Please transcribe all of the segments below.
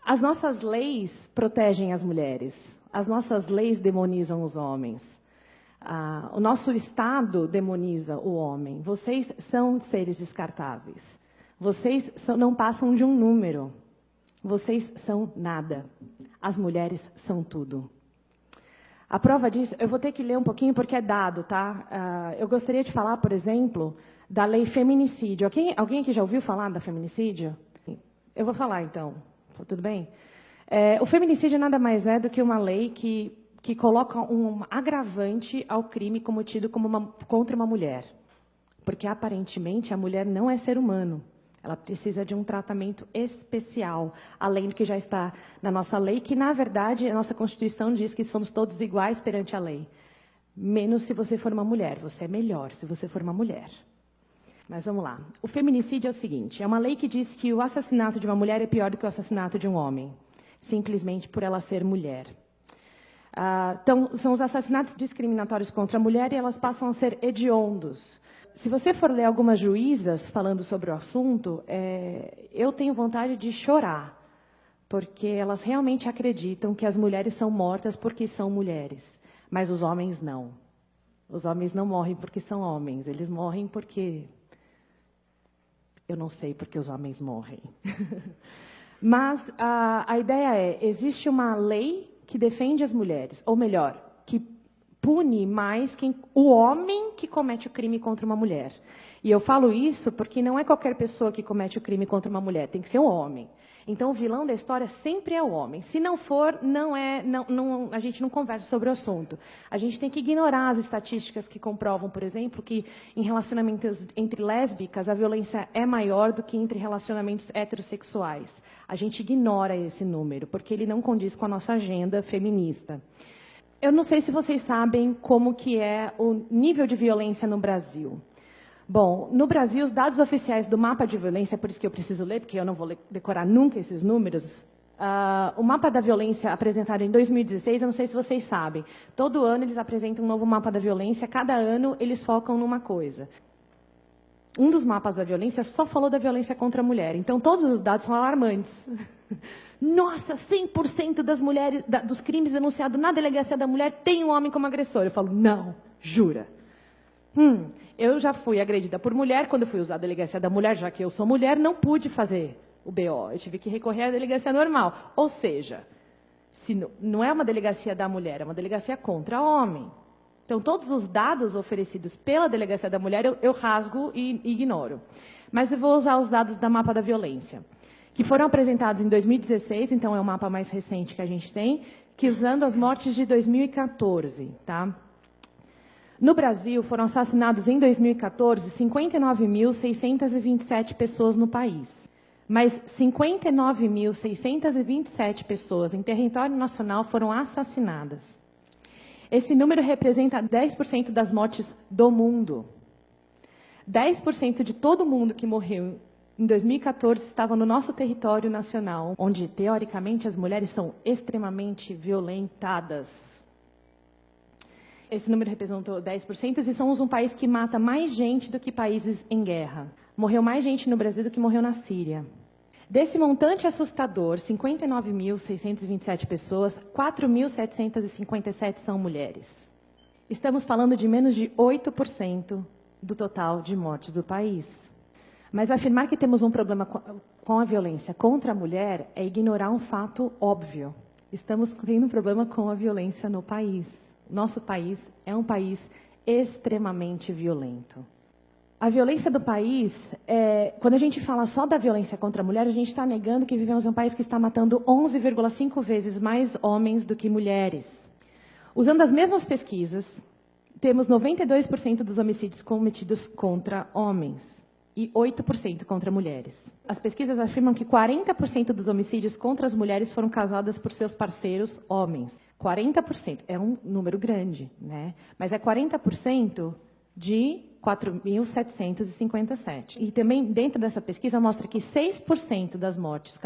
As nossas leis protegem as mulheres, as nossas leis demonizam os homens. O nosso Estado demoniza o homem. Vocês são seres descartáveis. Vocês não passam de um número. Vocês são nada. As mulheres são tudo. A prova disso, eu vou ter que ler um pouquinho porque é dado, tá? Eu gostaria de falar, por exemplo, da lei feminicídio. Alguém aqui já ouviu falar da feminicídio? Eu vou falar, então. Tudo bem? O feminicídio nada mais é do que uma lei que coloca um agravante ao crime cometido contra uma mulher. Porque, aparentemente, a mulher não é ser humano. Ela precisa de um tratamento especial, além do que já está na nossa lei, que, na verdade, a nossa Constituição diz que somos todos iguais perante a lei. Menos se você for uma mulher. Você é melhor se você for uma mulher. Mas vamos lá. O feminicídio é o seguinte, é uma lei que diz que o assassinato de uma mulher é pior do que o assassinato de um homem, simplesmente por ela ser mulher. Então, são os assassinatos discriminatórios contra a mulher e elas passam a ser hediondos. Se você for ler algumas juízas falando sobre o assunto, eu tenho vontade de chorar, porque elas realmente acreditam que as mulheres são mortas porque são mulheres, mas os homens não. Os homens não morrem porque são homens, eles morrem porque... Eu não sei porque os homens morrem. Mas a ideia existe uma lei que defende as mulheres, ou melhor, que pune mais o homem que comete o crime contra uma mulher. E eu falo isso porque não é qualquer pessoa que comete o crime contra uma mulher, tem que ser um homem. Então, o vilão da história sempre é o homem. Se não for, a gente não conversa sobre o assunto. A gente tem que ignorar as estatísticas que comprovam, por exemplo, que em relacionamentos entre lésbicas a violência é maior do que entre relacionamentos heterossexuais. A gente ignora esse número, porque ele não condiz com a nossa agenda feminista. Eu não sei se vocês sabem como que é o nível de violência no Brasil. Bom, no Brasil, os dados oficiais do mapa de violência, por isso que eu preciso ler, porque eu não vou decorar nunca esses números, o mapa da violência apresentado em 2016, eu não sei se vocês sabem, todo ano eles apresentam um novo mapa da violência, cada ano eles focam numa coisa. Um dos mapas da violência só falou da violência contra a mulher, então todos os dados são alarmantes. Nossa, 100% das mulheres, dos crimes denunciados na delegacia da mulher tem um homem como agressor. Eu falo, não, jura? Eu já fui agredida por mulher, quando eu fui usar a delegacia da mulher, já que eu sou mulher, não pude fazer o BO. Eu tive que recorrer à delegacia normal. Ou seja, não é uma delegacia da mulher, é uma delegacia contra homem. Então, todos os dados oferecidos pela delegacia da mulher, eu rasgo e ignoro. Mas eu vou usar os dados da mapa da violência, que foram apresentados em 2016, então é o mapa mais recente que a gente tem, que usando as mortes de 2014, tá? No Brasil, foram assassinados em 2014 59.627 pessoas no país. Mas 59.627 pessoas em território nacional foram assassinadas. Esse número representa 10% das mortes do mundo. 10% de todo mundo que morreu em 2014 estava no nosso território nacional, onde, teoricamente, as mulheres são extremamente violentadas. Esse número representou 10% e somos um país que mata mais gente do que países em guerra. Morreu mais gente no Brasil do que morreu na Síria. Desse montante assustador, 59.627 pessoas, 4.757 são mulheres. Estamos falando de menos de 8% do total de mortes do país. Mas afirmar que temos um problema com a violência contra a mulher é ignorar um fato óbvio. Estamos tendo um problema com a violência no país. Nosso país é um país extremamente violento. A violência do país, quando a gente fala só da violência contra a mulher, a gente está negando que vivemos em um país que está matando 11,5 vezes mais homens do que mulheres. Usando as mesmas pesquisas, temos 92% dos homicídios cometidos contra homens e 8% contra mulheres. As pesquisas afirmam que 40% dos homicídios contra as mulheres foram causados por seus parceiros homens. 40%, é um número grande, né? Mas é 40% de 4.757. E também, dentro dessa pesquisa, mostra que 6% das mortes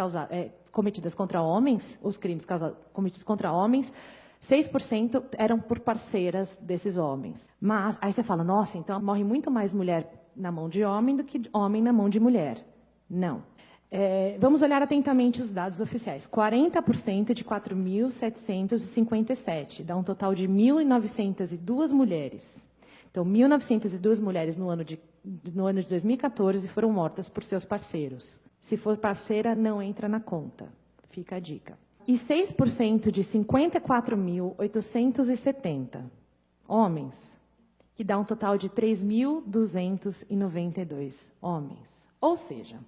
cometidas contra homens, os crimes cometidos contra homens, 6% eram por parceiras desses homens. Mas, aí você fala, nossa, então morre muito mais mulher na mão de homem do que homem na mão de mulher. Não. Vamos olhar atentamente os dados oficiais. 40% de 4.757, dá um total de 1.902 mulheres. Então, 1.902 mulheres no ano de 2014 foram mortas por seus parceiros. Se for parceira, não entra na conta. Fica a dica. E 6% de 54.870 homens, que dá um total de 3.292 homens. Ou seja,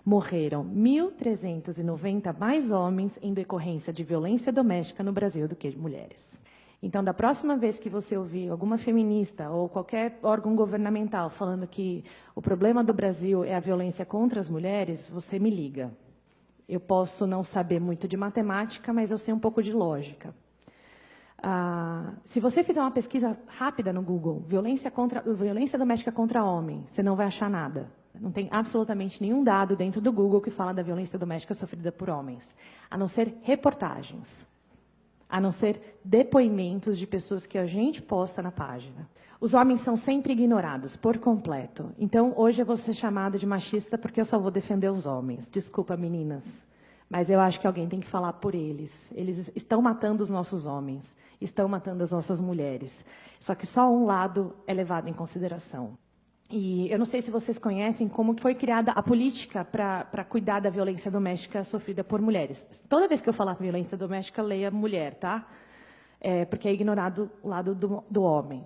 morreram 1.390 mais homens em decorrência de violência doméstica no Brasil do que mulheres. Então, da próxima vez que você ouvir alguma feminista ou qualquer órgão governamental falando que o problema do Brasil é a violência contra as mulheres, você me liga. Eu posso não saber muito de matemática, mas eu sei um pouco de lógica. Se você fizer uma pesquisa rápida no Google, violência doméstica contra homem, você não vai achar nada. Não tem absolutamente nenhum dado dentro do Google que fala da violência doméstica sofrida por homens, a não ser reportagens, a não ser depoimentos de pessoas que a gente posta na página. Os homens são sempre ignorados, por completo. Então, hoje eu vou ser chamada de machista porque eu só vou defender os homens. Desculpa, meninas, mas eu acho que alguém tem que falar por eles. Eles estão matando os nossos homens, estão matando as nossas mulheres. Só que só um lado é levado em consideração. E eu não sei se vocês conhecem como foi criada a política para cuidar da violência doméstica sofrida por mulheres. Toda vez que eu falar violência doméstica, leia mulher, tá? Porque é ignorado o lado do homem.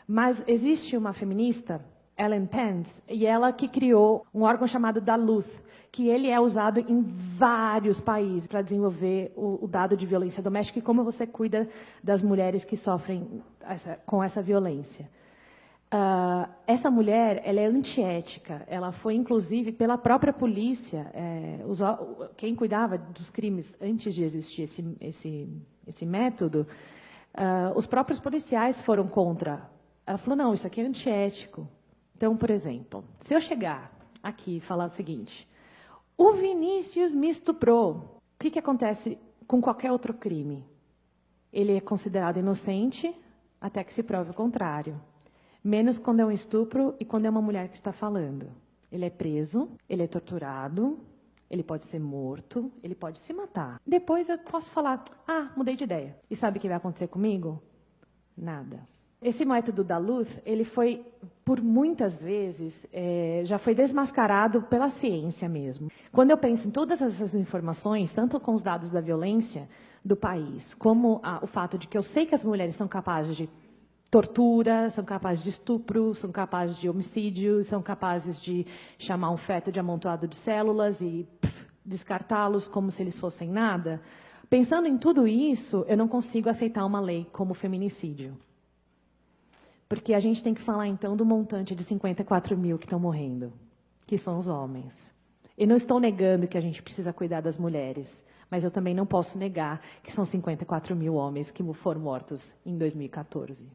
Mas existe uma feminista, Ellen Pence, e ela que criou um órgão chamado Duluth, que ele é usado em vários países para desenvolver o dado de violência doméstica e como você cuida das mulheres que sofrem com essa violência. Essa mulher, ela é antiética. Ela foi, inclusive, pela própria polícia. Quem cuidava dos crimes antes de existir esse método, os próprios policiais foram contra. Ela falou, não, isso aqui é antiético. Então, por exemplo, se eu chegar aqui e falar o seguinte, o Vinícius me estuprou, o que acontece com qualquer outro crime? Ele é considerado inocente até que se prove o contrário. Menos quando é um estupro e quando é uma mulher que está falando. Ele é preso, ele é torturado, ele pode ser morto, ele pode se matar. Depois eu posso falar, mudei de ideia. E sabe o que vai acontecer comigo? Nada. Esse método Duluth, ele foi, por muitas vezes, já foi desmascarado pela ciência mesmo. Quando eu penso em todas essas informações, tanto com os dados da violência do país, como o fato de que eu sei que as mulheres são capazes de tortura, são capazes de estupro, são capazes de homicídio, são capazes de chamar um feto de amontoado de células e descartá-los como se eles fossem nada. Pensando em tudo isso, eu não consigo aceitar uma lei como feminicídio. Porque a gente tem que falar, então, do montante de 54 mil que estão morrendo, que são os homens. Eu não estou negando que a gente precisa cuidar das mulheres, mas eu também não posso negar que são 54 mil homens que foram mortos em 2014.